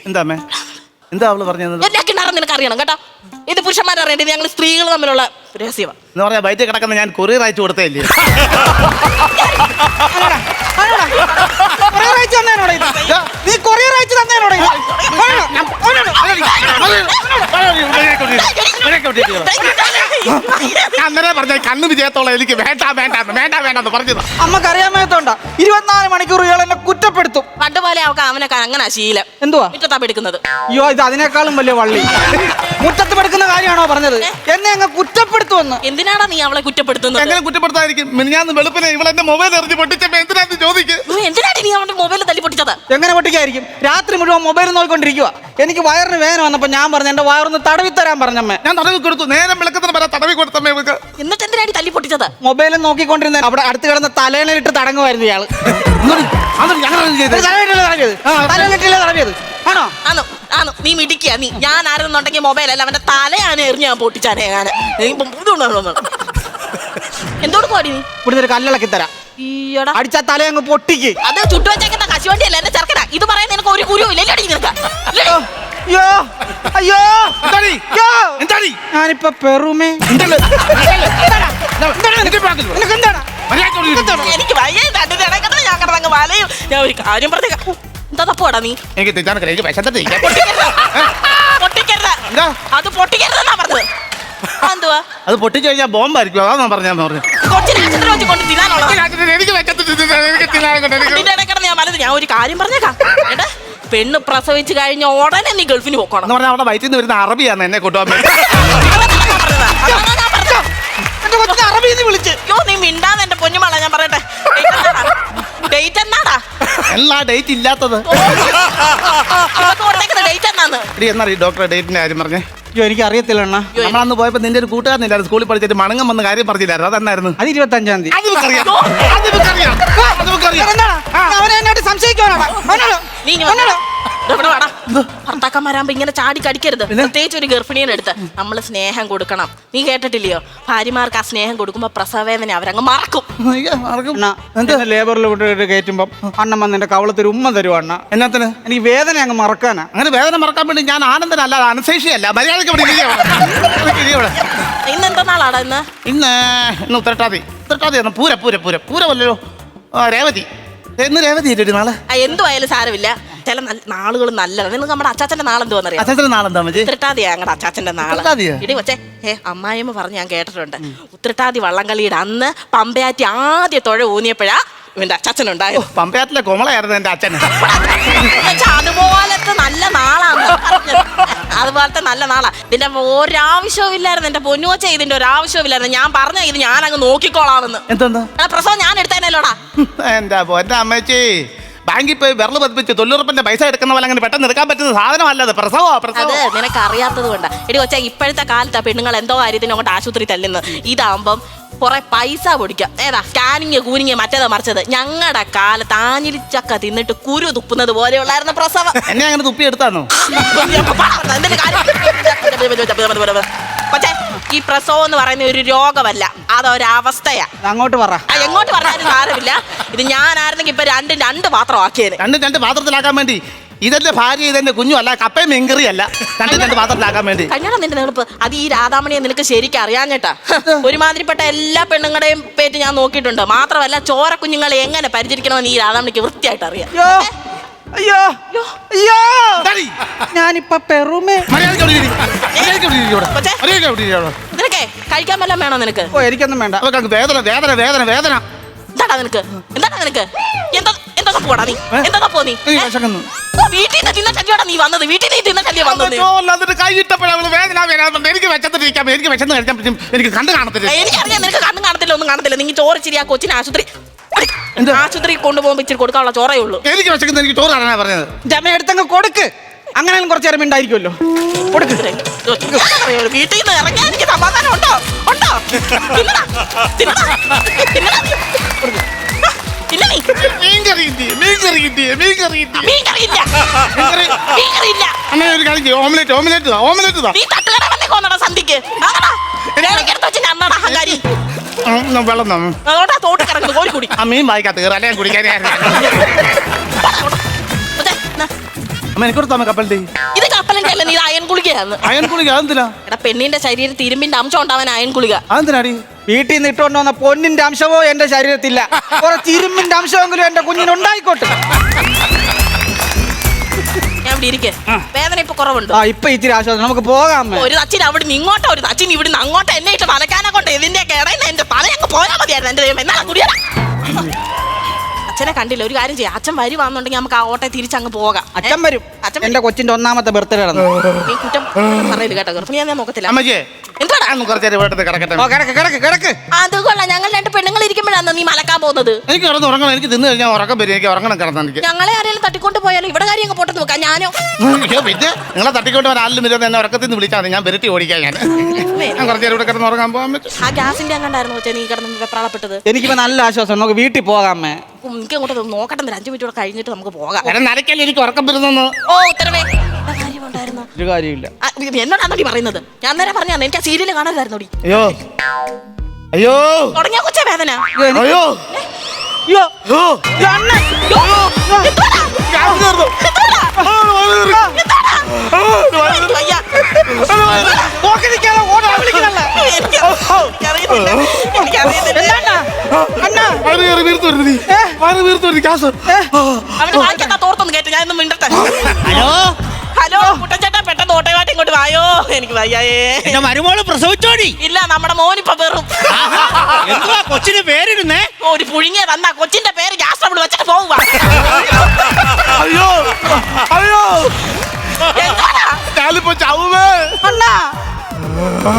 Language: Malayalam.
എന്താ അമ്മേ? എന്താ അവള് പറഞ്ഞത്? എന്നെ കിണറെന്ന് നിനക്ക് അറിയണം കേട്ടോ. ഇത് പുരുഷന്മാരെ അറിയേണ്ടത് ഞങ്ങൾ സ്ത്രീകൾ തമ്മിലുള്ള രഹസ്യമാണ്. എന്ന് പറഞ്ഞാൽ വയറ്റിൽ കിടക്കുന്ന ഞാൻ കൊറിയർ അയച്ചു കൊടുത്തേ ഇല്ലേ? നീ കൊറിയർ അയച്ചു തന്നേനോടെ? അന്നേരം പറഞ്ഞ കണ്ണു വിജയത്തോളം എനിക്ക് വേണ്ടെന്ന് പറഞ്ഞത്. അമ്മക്ക് അറിയാമത്തോണ്ടാ 24 മണിക്കൂർ ഇയാൾ എന്നെ കുറ്റപ്പെടുത്തും. പണ്ട് പോലെ അവൾക്ക് അവനെ അങ്ങനെ ശീലം. എന്തുവാ മുറ്റത്താ എടുക്കുന്നത്? അയ്യോ, ഇത് അതിനേക്കാളും വലിയ വള്ളി. മുറ്റത്ത് പെടുക്കുന്ന കാര്യമാണോ പറഞ്ഞത്? എന്നെ അങ്ങ് കുറ്റപ്പെടുത്തുമെന്ന്. എന്തിനാടാ നീ അവളെ കുറ്റപ്പെടുത്തുന്നത്? എങ്ങനെ കുറ്റപ്പെടുത്താതിരിക്കും? മിനിഞ്ഞാന്ന് വെളുപ്പിനെ ഇവളെന്റെ മൊബൈൽ എറിഞ്ഞ് പൊട്ടിച്ചപ്പോ എന്തിനാന്ന് ചോദിക്കും. എന്തിനാണ് നീ അവന്റെ മൊബൈൽ തല്ലി പൊട്ടിച്ചത്? എങ്ങനെ പൊട്ടിക്കായിരിക്കും? രാത്രി മുഴുവൻ മൊബൈൽ നോക്കിക്കൊണ്ടിരിക്കുക. എനിക്ക് വയറിന് വേദന വന്നപ്പോ ഞാൻ പറഞ്ഞു എന്റെ വയറൊന്ന് തടവി തരാൻ പറഞ്ഞമ്മേ. ഞാൻ തടവി കൊടുത്തു. നേരം വിളക്കത്തിന് വരെ തടവി കൊടുത്തമ്മേ. എന്നിട്ട് എന്തിനാണ് തല്ലി പൊട്ടിച്ചത്? മൊബൈലിൽ നോക്കിക്കൊണ്ടിരുന്ന അവിടെ അടുത്ത് കിടന്ന തലേണിലിട്ട് തടങ്ങുമായിരുന്നു ഇയാള്. തലയിലിട്ടില്ല തടവിയത് ആണോ? നീ മിടിക്കുക. നീ ഞാൻ ആരെന്നുണ്ടെങ്കിൽ മൊബൈലല്ല അവന്റെ തലയാണ് എറിഞ്ഞ് ഞാൻ പൊട്ടിച്ചാനേ. ഞാൻ എന്തോട് പോടി നീ? ഇവിടുന്ന് ഒരു കല്ലിളക്കി തരാം. അടിച്ചാ തല അങ്ങ് പൊട്ടിക്ക്. അത് ചുട്ടുവച്ചേക്കുന്ന കശുവണ്ടിയല്ല എന്റെ ചെറുക്കനാ. ഇത് പറയാൻ നിനക്ക് ഒരു കുരു ഇല്ല. നിനക്ക് അയ്യോ അയ്യോ ഞാനിപ്പോ പെറുമേ. എനിക്ക് വയ്യ. ഞാൻ കിടന്നങ്ങ് വലയും. ഞാൻ ഒരു കാര്യം പറഞ്ഞ എന്താ തപ്പോടാ നീ? പൊട്ടിക്കരുത്. അത് പൊട്ടിക്കരുതെന്നാ പറഞ്ഞത്. എന്തുവാ അത് പൊട്ടിച്ചു കഴിഞ്ഞാൽ ബോംബായിരിക്കും. അതാ പറഞ്ഞാന്ന് പറഞ്ഞു. ഞാൻ ഒരു കാര്യം പറഞ്ഞേക്കാം. പെണ്ണ് പ്രസവിച്ച് കഴിഞ്ഞ ഉടനെ നീ ഗൾഫിന് പോക്കണം. എന്ന് പറഞ്ഞാൽ അവിടെ വയറ്റിൽ നിന്ന് വരുന്ന അറബിയാണ് എന്നെ കൊണ്ടുപോകാൻ. നീ മിണ്ടാതെ എന്റെ പൊന്നുമള. ഞാൻ പറയട്ടെ, ഡേറ്റ് എന്നാടാ? എല്ലാ ഡേറ്റ് ഇല്ലാത്തത്. ഡേറ്റ് എന്നാന്ന് എന്നാ ഡോക്ടറെ ഡേറ്റിന്റെ കാര്യം പറഞ്ഞേ? അയ്യോ, എനിക്ക് അറിയത്തില്ല അണ്ണാ. നമ്മളന്ന് പോയപ്പോ നിന്റെ ഒരു കൂട്ടുകാരനില്ലായിരുന്നു, സ്കൂളിൽ പഠിച്ചിട്ട് മണങ്ങം വന്ന കാര്യം പറഞ്ഞില്ലായിരുന്നു? അതെന്നായിരുന്നു? അത് 25-ാം തീയതി. ഭർത്താക്കന്മാരാകുമ്പോ ഇങ്ങനെ ചാടി കടിക്കരുത്. പ്രത്യേകിച്ച് ഒരു ഗർഭിണിയുടെ അടുത്ത് നമ്മള് സ്നേഹം കൊടുക്കണം. നീ കേട്ടിട്ടില്ലയോ? ഭാര്യമാർക്ക് ആ സ്നേഹം കൊടുക്കുമ്പോ പ്രസവവേദന അവരങ്ങ് മറക്കും. ലേബറിൽ കൊണ്ടുപോയിട്ട് കയറ്റുമ്പോ അണ്ണൻ വന്ന് എന്റെ കവളത്തൊരു ഉമ്മ തരുവാ അണ്ണ. എന്നാത്തിന്? എനിക്ക് വേദന അങ്ങ് മറക്കാനാ. അങ്ങനെ വേദന മറക്കാൻ വേണ്ടി ഞാൻ ആനന്ദനല്ല, അനശേഷിയല്ല. മര്യാദക്ക് ഇന്ന് എന്താ നാളാടാ? ഇന്ന് ഉത്രട്ടാതി പൂര പൂര പൂര പൂരമല്ലോ. രേവതി. എന്ന് രേവതി നാളെ എന്തുവായാലും സാരമില്ല. ചില നാളുകൾ നല്ലതാണ്. നിങ്ങൾക്ക് നമ്മുടെ അച്ചാച്ചന്റെ നാളെന്തുവാന്നറിയാം? അച്ചാച്ചന്റെ നാളെന്താ? ഉത്രട്ടാതിയാ ഞങ്ങളുടെ അച്ചാച്ചന്റെ നാള്. ഇടി കൊച്ചേ, അമ്മായിയമ്മ പറഞ്ഞ് ഞാൻ കേട്ടിട്ടുണ്ട്. ഉത്രട്ടാതി വള്ളംകളിയുടെ അന്ന് പമ്പയാറ്റി ആദ്യ തുഴ ഊന്നിയപ്പോഴാ ഇവന്റെ അച്ചാച്ചനുണ്ടായത്. പമ്പയാറ്റിലെ കോമളയായിരുന്നു എന്റെ അച്ഛൻ. അതുപോലത്തെ നല്ല നാളാണ്. അതുപോലത്തെ നല്ല നാളാ. ഇതിന്റെ ഒരാവശ്യവും ഇല്ലായിരുന്നു എന്റെ പൊന്നുവച്ച. ഇതിന്റെ ഒരാവശ്യവും ഇല്ലായിരുന്നു. ഞാൻ പറഞ്ഞ ഇത് ഞാൻ അങ്ങ് നോക്കിക്കോളാമെന്ന്. എന്താ പ്രസവം ഞാൻ എടുത്തേനല്ലോടാ. എന്റെ പൊന്നെ അമ്മച്ചി, ബാങ്കിൽ പോയി വിരൽ പതിപ്പിച്ച് 90 പൈസ എടുക്കുന്ന പോലെ അങ്ങനെ പെട്ടെന്ന് എടുക്കാൻ പറ്റുന്ന സാധനമല്ലത് പ്രസവം. അത് നിനക്ക് അറിയാത്തത് കൊണ്ടാ. എടി കൊച്ചാ, ഇപ്പോഴത്തെ കാലത്താ പെണ്ണുങ്ങൾ എന്തോ കാര്യത്തിന് അങ്ങോട്ട് ആശുപത്രി തല്ലുന്നത്. ഇതാകുമ്പം കുറെ പൈസ പൊടിക്കാം. ഏതാ സ്കാനിങ് കൂനിങ് മറ്റേതാ മറിച്ചത്. ഞങ്ങളുടെ കാലത്ത് ആഞ്ഞിലിച്ചക്ക തിന്നിട്ട് കുരു തുപ്പുന്നത് പോലെയുള്ളായിരുന്നു പ്രസവം. എന്നെ അങ്ങനെ തുപ്പി എടുത്താന്നോ? കൊച്ചേ, ഈ പ്രസവം എന്ന് പറയുന്ന ഒരു രോഗമല്ല, അതൊരവസ്ഥയാ. അങ്ങോട്ട് പറ. എങ്ങോട്ട് പറഞ്ഞാലും സാരമില്ല. ഇത് ഞാനായിരുന്നെങ്കിൽ ഇപ്പൊ രണ്ട് പാത്രം ആക്കിയത്. രണ്ട് പാത്രത്തിലാക്കാൻ വേണ്ടി. ഇതെന്റെ ഭാര്യ, ഇതെന്റെ കുഞ്ഞു അല്ല, കപ്പയും മീൻകറി അല്ല. രണ്ട് പാത്രത്തിലാക്കാൻ വേണ്ടി. കല്യാണം നിന്റെ നെളുപ്പ്. അത് ഈ രാധാമണിയെ നിനക്ക് ശരിക്കും അറിയാഞ്ഞിട്ടാ. ഒരുമാതിരിപ്പെട്ട എല്ലാ പെണ്ണുങ്ങളുടെയും പേറ്റ് ഞാൻ നോക്കിയിട്ടുണ്ട്. മാത്രമല്ല ചോര കുഞ്ഞുങ്ങളെ എങ്ങനെ പരിചരിക്കണമെന്ന് ഈ രാധാമണിക്ക് വൃത്തിയായിട്ട് അറിയാം. അയ്യോ അയ്യോ, ഞാനിപ്പോ പെറുമേ. നിനക്കേ കഴിക്കാൻ വല്ലതും വേണോ നിനക്ക്? ഓ, എനിക്കൊന്നും വേണ്ട. വേദന വേദന വേദന വേദന. എന്താടാ നിനക്ക്? എന്താ പോടാ നീ? എന്താ പോ നീ? വീട്ടിൽ നിന്ന് തിന്ന ചല്ലിയോടാ നീ വന്നത്. വീട്ടിൽ നിന്ന് തിന്ന ചല്ലിയ വന്നത്. എനിക്ക് വെച്ചത്തിരിക്കാം. എനിക്ക് വിശന്ന് കഴിക്കാൻ പറ്റും. എനിക്ക് കണ്ടു കാണത്തില്ല. എനിക്കറിയാം നിനക്ക് കണ്ണും കാണത്തില്ല, ഒന്നും കാണത്തില്ല. നിങ്ങൾ ചോറ് ശരി ആ കൊച്ചിന് ആശുപത്രി കൊണ്ടുപോകുമ്പോ ഇച്ചിരി കൊടുക്കാനുള്ള ചോറേ ഉള്ളൂ. എനിക്ക് വിശക്കുന്നത്. എനിക്ക് ചോറ് കാണാനാ പറഞ്ഞത്. ജമ എടുത്തങ്ങ് കൊടുക്ക്. അങ്ങനെ കുറച്ചു നേരം ഉണ്ടായിരിക്കുമല്ലോ. വീട്ടിൽ നിന്ന് ഇറങ്ങാൻ എനിക്ക് സമാധാനം ഉണ്ടോ? സന്ധിക്ക് അഹങ്കാരി വെള്ളം തോട്ട് കിടക്കുന്നത് കോഴിക്കുടി. ആ മീൻ വായിക്കാത്ത കുടിക്കാൻ. അമ്മ എനിക്കൊരു തമ്മ കപ്പലിന്റെ ഇത് കപ്പലിന്റെ അല്ല, നീ ഇത് അയൺ ഗുളികയാണ്. അയൺ ഗുളിക അതെന്തിനാ? എടാ പെണ്ണിന്റെ ശരീരത്തിൽ ഇരുമ്പിന്റെ അംശം ഉണ്ടാവാൻ അയൺ ഗുളിക. അതെന്തിനാടി? വീട്ടിൽ നിന്ന് ഇട്ടുകൊണ്ട് വന്ന പൊന്നിന്റെ അംശമോ എന്റെ ശരീരത്തില്ല, കുറച്ച് ഇരുമ്പിന്റെ അംശമെങ്കിലും എന്റെ കുഞ്ഞിനുണ്ടായിക്കോട്ടെ. ഞാൻ ഇവിടെ ഇരിക്കെ, വേദന ഇപ്പൊ കുറവുണ്ട്. ആ ഇപ്പൊ ഇച്ചിരി ആശ്വാസം, നമുക്ക് പോകാം. ഒരു തച്ചിന് അവിടെ നിന്ന് ഇങ്ങോട്ടോ, ഒരു തച്ചിന് ഇവിടെ നിന്ന് അങ്ങോട്ടോ എന്നെ ഇട്ട് തലക്കാനെ കൊണ്ട് ഇതിന്റെയൊക്കെ ഇടയിൽ എന്റെ തല അങ്ങ് പോയാൽ മതിയായിരുന്നു. എന്റെ ദൈവം എന്നാ കുടിയടാ. അച്ഛനെ കണ്ടില്ല, ഒരു കാര്യം ചെയ്യാം, അച്ഛൻ വരുവാന്നുണ്ടെങ്കിൽ നമുക്ക് ആ ഓട്ടെ തിരിച്ചങ്ങ് പോകാം. അച്ഛൻ വരും. എന്റെ കൊച്ചിന്റെ 1ാമത്തെ ബർത്ത്ഡേ നടന്നു. നീ കുറ്റം പറയില്ല കേട്ടോ, ഗർഭിണിയാ ഞാൻ നോക്കത്തില്ല. അമ്മച്ചേ എന്തുവാടാ? കുറച്ചു നേരം വീട്ടിൽ കിടക്കട്ടെ. കിടക്ക്. അത് കൊള്ളാം, ഞങ്ങൾ 2 പെണ്ണുങ്ങൾ ഇരിക്കുമ്പോഴാണ് നീ മലക്കാൻ പോകുന്നത്. എനിക്ക് കിടന്ന് ഉറങ്ങണം, എനിക്ക് തിന്നു കഴിഞ്ഞാൽ ഉറക്കം വരും, എനിക്ക് ഉറങ്ങണം കിടന്ന് എനിക്ക്. ഞങ്ങളെ ആരെങ്കിലും തട്ടിക്കൊണ്ട് പോയാലും ഇവിടെ കാര്യം അങ്ങ് പൊട്ടത്ത് നോക്കാം. ഞാനോ പിന്നെ നിങ്ങളെ തട്ടിക്കൊണ്ട് വരാൻ ആരിലും വരുന്നത് എന്നെ ഉറക്കത്തിൽ നിന്ന് വിളിച്ചാൽ മതി, ഞാൻ വെരട്ടി ഓടിക്കാൻ. ഞാൻ കുറച്ചു നേരം ഇവിടെ കിടന്ന് ഉറങ്ങാൻ പോകാൻ പറ്റും. ആ ഗ്യാസിന്റെ അങ്ങണ്ടായിരുന്നു വെച്ചാൽ നീ കിടന്ന് വെപ്രാളപ്പെട്ടത്. എനിക്കിപ്പോ നല്ല ആശ്വാസം, നമുക്ക് വീട്ടിൽ പോകാമേ. എനിക്ക് അങ്ങോട്ട് നോക്കട്ടെ, 5 മിനിറ്റ് കൂടെ കഴിഞ്ഞിട്ട് നമുക്ക് പോകാം. നരക്കല്ലേ എനിക്ക് ഉറക്കം വരുന്നു. ഓ ഉത്തരവേ, കാര്യമുണ്ടായിരുന്നു. ഒരു കാര്യമില്ല. എന്നോടാണോടി പറയുന്നത്? ഞാൻ നേരെ പറഞ്ഞാ എനിക്ക് ആ സീരിയൽ കാണരുതായിരുന്നോടി. അയ്യോ അയ്യോ തുടങ്ങിയ കൊച്ചേ വേദന. അയ്യോ അയ്യോ, അയ്യോ ഇത് അണ്ണൻ. വയ്യ. നോക്കി നിൽക്കാതെ ഓടാ വിളിക്കണല്ലേ. എനിക്കറിയത്തില്ല. എന്താണ്ടാ? അണ്ണാ, അവന് വായിക്കാത്ത തോർത്തൊന്ന് കേട്ട് ഞാൻ മിണ്ടട്ടെ. ഹലോ ഹലോ കുട്ടൻചേട്ടാ, പെട്ടെന്ന് ഓട്ടോമായിട്ട് ഇങ്ങോട്ട് വായോ, എനിക്ക് വയ്യായേ. എന്റെ മരുമോള് പ്രസവിച്ചോടി. ഇല്ല, നമ്മുടെ മോനിപ്പോ വെറും എന്തുവാ കൊച്ചിന് പേരിടുന്നേ? ഒരു പുഴുങ്ങിയ തന്ന കൊച്ചിന്റെ പേര് ജാസ്ട്രബിൾ വെച്ചിട്ട് പോവുക. അയ്യോ അയ്യോ എന്താടാ? ഞാനിപ്പോ ചാവുമേ. അണ്ണാ. ആ